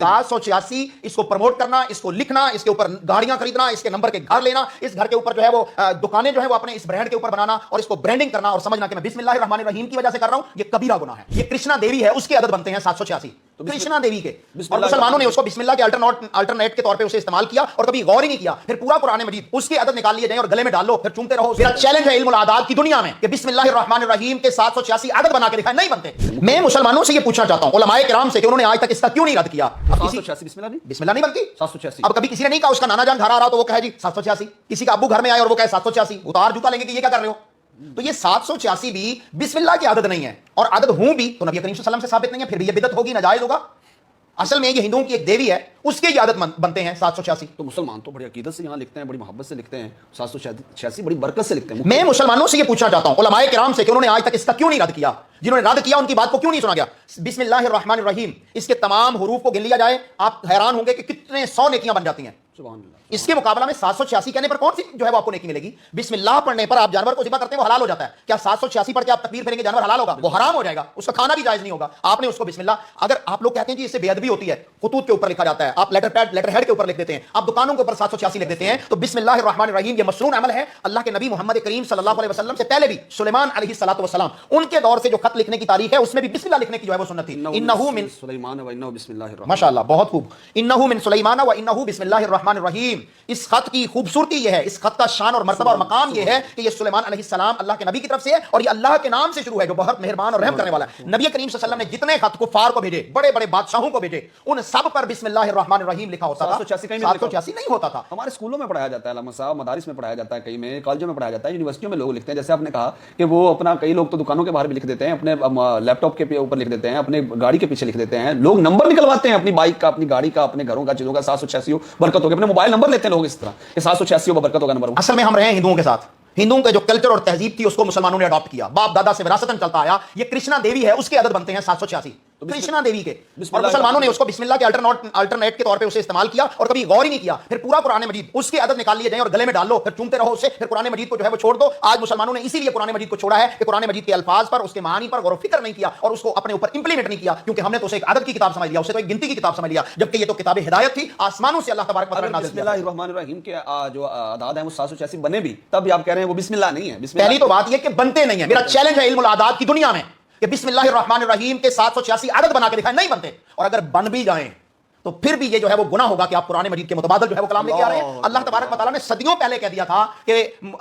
786 इसको प्रमोट करना, इसको लिखना, इसके ऊपर गाड़ियां खरीदना, इसके नंबर के घर लेना, इस घर के ऊपर जो है वो दुकानें जो है वो अपने इस ब्रांड के ऊपर बनाना और इसको ब्रांडिंग करना और समझना कि मैं बिस्मिल्लाहिर्रहमानिर्रहीम की वजह से कर रहा हूं, ये कबीरा गुनाह है। ये कृष्णा देवी है, उसके अदद बनते हैं 786 कृष्णा देवी के, और मुसलमानों ने उसको बिस्मिल्लाह के अल्टरनेट के तौर पे उसे इस्तेमाल किया और कभी गौर ही नहीं किया। फिर पूरा कुरान मजीद उसके अदद निकाल लिए जाए और गले में डाल लो, फिर चूमते रहो। मेरा चैलेंज है इल्मुल आदाद की दुनिया में कि बिस्मिल्लाहिर्रहमानिर्रहीम के 786 अदद बना के दिखाएं, नहीं बनते। मैं मुसलमानों से ये पूछना चाहता हूं, उलमाए किराम से, कि उन्होंने आज तक इसका क्यों नहीं रद्द किया। 786 बिस्मिल्लाह बिस्मिल्लाह नहीं बनती 786। अब कभी किसी ने नहीं कहा, उसका नाना जान घर आ रहा तो वो कहे जी 786, किसी का अब्बू घर में आए और वो कहे 786, उतार जूता लेंगे कि ये क्या कर रहे हो। तो ये 786 भी बिस्मिल्लाह की आदत नहीं है, और आदत हूं भी तो नबी करीम सल्लल्लाहु अलैहि वसल्लम से साबित नहीं है, फिर भी ये बिदअत होगी, नाजायज होगा। असल में ये हिंदुओं की एक देवी है, उसके ये आदत बनते हैं 786। तो मुसलमान तो बड़ी अकीदत से यहाँ लिखते हैं, बड़ी मोहब्बत से लिखते हैं, 786 बड़ी बरकत से लिखते हैं। मैं मुसलमानों से ये पूछना चाहता हूं, उलमाए किराम से, कि उन्होंने आज तक इसका क्यों नहीं रद्द किया। जिन्होंने रद्द किया उनकी बात को क्यों नहीं सुना गया। बिस्मिल्लाहिर्रहमानिर्रहीम इसके तमाम हुरूफ को गिन लिया जाए, आप हैरान होंगे कि कितने 100 नेकियां बन जाती हैं। इसके मुकाबला में 786 कहने पर कौन सी जो है वो आपको नेकी मिलेगी। बिस्मिल्लाह पढ़ने पर आप जानवर को ज़िबा करते हैं, वो हलाल हो जाता है। क्या 786 पढ़ के आप तकबीर फेरेंगे जानवर हलाल होगा? वो हराम हो जाएगा, उसका खाना भी जायज नहीं होगा। आपने उसको बिस्मिल्लाह, अगर आप लोग कहते हैं जी इससे बेअदबी होती है, खुतूत के ऊपर लिखा जाता है, आप लेटर हेड के ऊपर लिख देते हैं, आप दुकानों के ऊपर 786 लिख देते हैं, तो बिस्मिल्लाहिर्रहमानिर्रहीम ये मसनून अमल है। अल्लाह के नबी मोहम्मद करीम सल्लल्लाहु अलैहि वसल्लम से पहले भी सुलेमान अलैहिस्सलातु वस्सलाम, उनके दौर से जो खत लिखने की तारीख है उसमें भी बिस्मिल्लाह लिखने की जो है वो सुन्नत थी। इन्नहु मिन सुलेमान व इन्नहु बिस्मिल्लाहिर्रहमानिर्रहीम, माशाअल्लाह, बहुत खूब। इन्नहु मिन सुलेमान व इन्नहु बिस्मिल्लाहिर्रहमानिर्रहीम, इस खत की खूबसूरती यह है, इस खत का शान और मर्तबा और मकाम यह है कि यह सुलेमान अलैहिस्सलाम अल्लाह के नबी की तरफ से है, और ये अल्लाह के नाम से शुरू है जो बहुत मेहरबान और रहम करने वाला है। नबी करीम सल्लल्लाहु अलैहि वसल्लम ने जितने खत कुफार को भेजे, बड़े बड़े बादशाहों को भेजे, उन सब पर बिस्मिल्लाहिर्रहमानिर्रहीम लिखा होता था। 786 नहीं होता था। हमारे स्कूलों में पढ़ाया जाता है, अल्लामा साहब, मदारिस में पढ़ाया जाता है, कई में कॉलेजों में पढ़ाया जाता है, यूनिवर्सिटियों में लोग लिखते हैं। जैसे आपने कहा कि वो अपना, कई लोग तो दुकानों के बाहर भी लिख देते हैं, अपने लैपटॉप के ऊपर लिख देते हैं, अपने गाड़ी के पीछे लिख देते हैं, लोग नंबर निकलवाते हैं अपनी बाइक का, अपनी गाड़ी का, अपने घरों का, चीजों का, 786 बरकत होगी। अपने मोबाइल नंबर लेते हैं लोग इस तरह कि 786 बरकत होगा नंबर। असल में हम रहे हिंदुओं के साथ, हिंदुओं का जो कल्चर और तहजीब थी उसको मुसलमानों ने अडॉप्ट किया, बाप दादा से विरासतन चलता आया। ये कृष्णा देवी है, उसके अदद बनते हैं 786 कृष्णा देवी के, और मुसलमानों ने उसको बिस्मिल्लाह के अल्टरनेट के तौर पे उसे इस्तेमाल किया और कभी गौर ही नहीं किया। फिर पूरा कुरान मजीद उसके अदद निकाल लिए जाए और गले में डाल लो, फिर चूमते रहो उससे, फिर कुरान मजीद को जो है वो छोड़ दो। आज मुसलमानों ने इसीलिए कुरान मजीद को छोड़ा है कि कुरान मजीद के अल्फाज पर, उसके मानी पर गौर फिक्र नहीं किया और उसको अपने ऊपर इंप्लीमेंट नहीं किया, क्योंकि हमने तो उसे एक अदद की किताब समझ लिया, उसे तो एक गिनती की किताब समझ लिया, जबकि ये तो किताब हिदायत थी, आसमानों से अल्लाह तबारक व तआला ने नाज़िल किया। बिस्मिल्लाहिर्रहमानिर्रहीम के जो आदाद हैं वो 786 बने भी, तब भी आप कह रहे हैं वो बिस्मिल्लाह नहीं है। पहली तो बात ये कि बनते नहीं है। मेरा चैलेंज है इल्मुल आदाद की दुनिया में कि बिस्मिल्लाहिर्रहमानिर्रहीम के 786 अदद बना के दिखाएं, नहीं बनते। और अगर बन भी जाएं तो फिर भी ये जो है वो गुनाह होगा कि आप कुरान मजीद के मुतबादल जो है वो कलाम लेके आ रहे हैं। अल्लाह तबारक व तआला ने सदियों पहले कह दिया था कि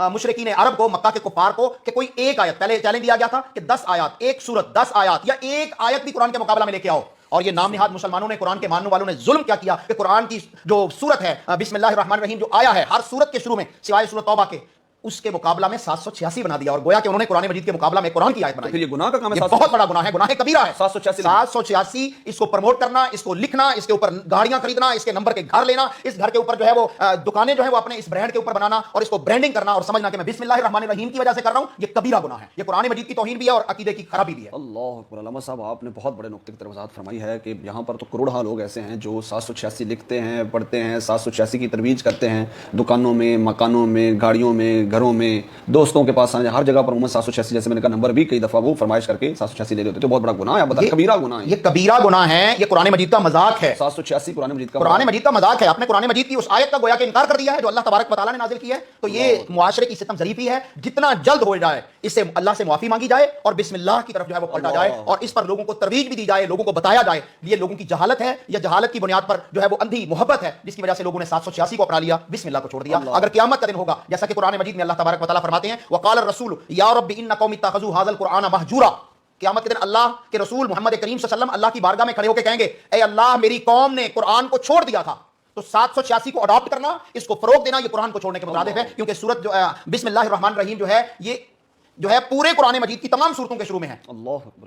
मुशरिकीन अरब को, मक्का के कुफार को, कि कोई एक आयत, पहले चैलेंज दिया गया था कि 10 आयत, एक सूरत 10 आयत या एक आयत भी कुरान के मुकाबला में लेके आओ। और ये नाम निहाद मुसलमानों ने, कुरान के मानने वालों ने जुल्म क्या किया कि कुरान की जो सूरत है बिस्मिल्लाहिर्रहमानिर्रहीम जो आया है हर सूरत के शुरू में सिवाय सूरत तौबा के, उसके मुकाबला में 786 बना दिया, और गोया कि उन्होंने कुरान मजीद के मुकाबला में कुरान की आयत बनाई। फिर ये गुनाह का काम है, बहुत बड़ा गुनाह है, गुनाह कबीरा है। 786 इसको प्रमोट करना, इसको लिखना, इसके ऊपर गाड़ियां खरीदना, इसके नंबर के घर लेना, इस घर के ऊपर जो है वो दुकानें जो है वो अपने इस ब्रांड के ऊपर बनाना और इसको ब्रांडिंग करना और समझना कि मैं बिस्मिल्लाहिर्रहमानिर्रहीम की वजह से कर रहा हूं, ये कबीरा गुनाह है। ये कुरान मजीद की तौहीन भी है और अकीदे की खराबी भी है। अल्लाह अकबर। अल्लामा साहब, आपने बहुत बड़े नुक्ते की तरफ वजाहत फरमाई है कि यहाँ पर तो करोड़ों लोग ऐसे हैं जो 786 लिखते हैं, पढ़ते हैं, 786 की तरवीज करते हैं, दुकानों में, मकानों में, गाड़ियों में, घरों में, दोस्तों के पास हर जगह पर 786, जैसे मैंने कहा, नंबर भी कई दफा वो फरमाइश करके 786 ले लेते, तो बहुत बड़ा गुनाह है। बता, कबीरा गुनाह है, ये कबीरा गुनाह है, ये कुरान मजीद का मजाक है। 786 कुरान मजीद का मजाक है। आपने कुरान मजीद की उस आयत का गोया के इनकार कर दिया है जो अल्लाह तबारक व तआला ने नाज़िल की है। तो ये मुआशरे की सितम ज़रीफ़ी है, जितना जल्द हो जाए इससे अल्लाह से माफी मांगी जाए और बिस्मिल्लाह की तरफ जो है वो पलटा जाए, और इस पर लोगों को तरवीज भी दी जाए, लोगों को बताया जाए। ये लोगों की जहालत है, या जहालत की बुनियाद पर जो है वो अंधी मोहब्बत है, जिसकी वजह से लोगों ने 786 को अपना लिया, बिस्मिल्लाह को छोड़ दिया। अगर क़यामत का दिन होगा, जैसा कि कुरान मजीद में अल्लाह तबारक व तआला फरमाते हैं, वक़ाल रसूल या रब्बी इन्ना कौमी इत्तख़ज़ू हाज़ल कुरआन महजूरा, क़यामत के दिन अल्लाह के रसूल मोहम्मद करीम सल्लल्लाहु अलैहि वसल्लम अल्लाह की बारगाह में खड़े होकर कहेंगे, ए अल्लाह, मेरी कौम ने कुरान को छोड़ दिया था। तो 786 को अडॉप्ट करना, इसको फरोग देना, ये कुरान को छोड़ने के मुताबिक है, क्योंकि सूरत जो बिस्मिल्लाहिर्रहमानिर्रहीम जो है, ये जो है पूरे कुरान मजीद की तमाम सूरतों के शुरू में है।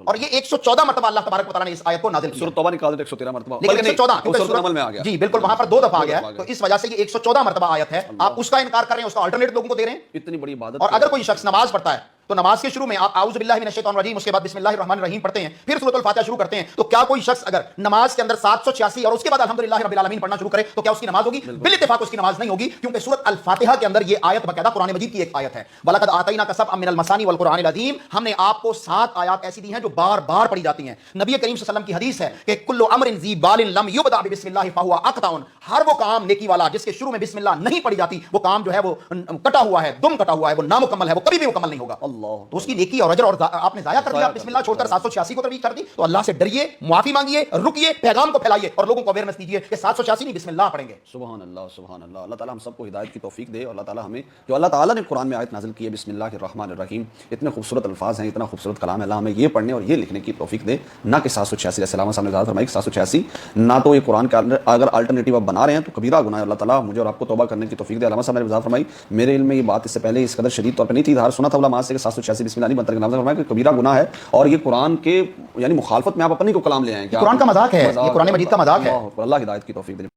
और ये 114 मरतबा अल्लाह तबारक व तआला ने इस आयत को नाज़िल किया। सूरत तौबा निकाल दे 113 मरतबा, लेकिन 114 क्योंकि सूरत अमल में आ गया। जी बिल्कुल, वहां पर 2 दफा आ गया है, तो इस वजह से ये 114 मरतबा आयत है। आप उसका इनकार कर रहे हैं, उसका अल्टरनेट लोगों को दे रहे हैं। इतनी बड़ी इबादत। और अगर कोई शख्स नमाज पढ़ता है तो नमाज के शुरू में आप आऊज़ु बिल्लाहि मिनश शैतानिर रजीम, उसके बाद बिस्मिल्लाहिर रहमानिर रहीम पढ़ते हैं, फिर सूरतुल फातिहा शुरू करते हैं, तो क्या कोई शख्स अगर नमाज के अंदर 786 और उसके बाद अल्हम्दुलिल्लाहि रब्बिल आलमीन पढ़ना शुरू करे तो क्या उसकी नमाज होगी? बिल इत्तेफाक उसकी नमाज नहीं होगी, क्योंकि सूरत अल फातिहा के अंदर ये आयत बकायदा कुरान मजीद की एक आयत है। वलक़द आतैनाका सबअम मिनल मसानी वल कुरानिल अज़ीम, हमने आपको 7 आयत ऐसी दी हैं जो बार बार पढ़ी जाती हैं। नबी करीम सल्लल्लाहु अलैहि वसल्लम की हदीस है कि कुल्लु अम्रिन ज़ी बालिन लम युबदा बिस्मिल्लाह फहुवा अक़ताउन, हर वो काम नेकी वाला जिसके शुरू में बिस्मिल्लाह नहीं पढ़ी जाती, वो काम जो है वो कटा हुआ है, दुम कटा हुआ है, वो नामुकम्मल है, वो कभी भी मुकम्मल नहीं होगा। अल्लाह, तो उसकी नेकी और अजर और आपने जाया कर दिया, बिस्मिल्लाह छोड़कर 786 को तरवीज कर दी। तो अल्लाह से डरिए, माफी मांगिए, रुकिए, पैगाम को फैलाइए और लोगों को अवेयरनेस दीजिए कि 786 नहीं बिस्मिल्लाह पढ़ेंगे। सुभान अल्लाह, सुभान अल्लाह। अल्लाह ताला हम सबको हिदायत की तौफीक दे और अल्लाह ताला हमें, जो अल्लाह ताला ने कुरान में आयत नाज़िल की है बिस्मिल्लाहिर रहमानिर रहीम, इतने खूबसूरत अल्फाज हैं, इतना खूबसूरत कलाम है, अल्लाह हमें ये पढ़ने और ये लिखने की तौफीक दे, ना कि 786। जैसे अल्लाह सामने ज़ात फरमाई 786 ना तो ये कुरान का अगर अल्टरनेटिव आप बना रहे हैं तो कबीरा गुनाह है। अल्लाह ताला मुझे और आपको तौबा करने की तौफीक दे। अल्लाह सामने ज़ात फरमाई, मेरे इल्म में ये बात इससे पहले इस कदर शदीद तौर पर नहीं थी, धार सुना था उलमा से कि 786 बिस्मिल्लाह नहीं बनता, नाम फरमाया कि कबीरा गुनाह है और ये कुरान के यानी मुखालफत में आप अपनी को कलाम ले आए हैं। कुरान का मजाक है, ये कुरान मजीद का मजाक है। अल्लाह हिदायत की तौफीक दे।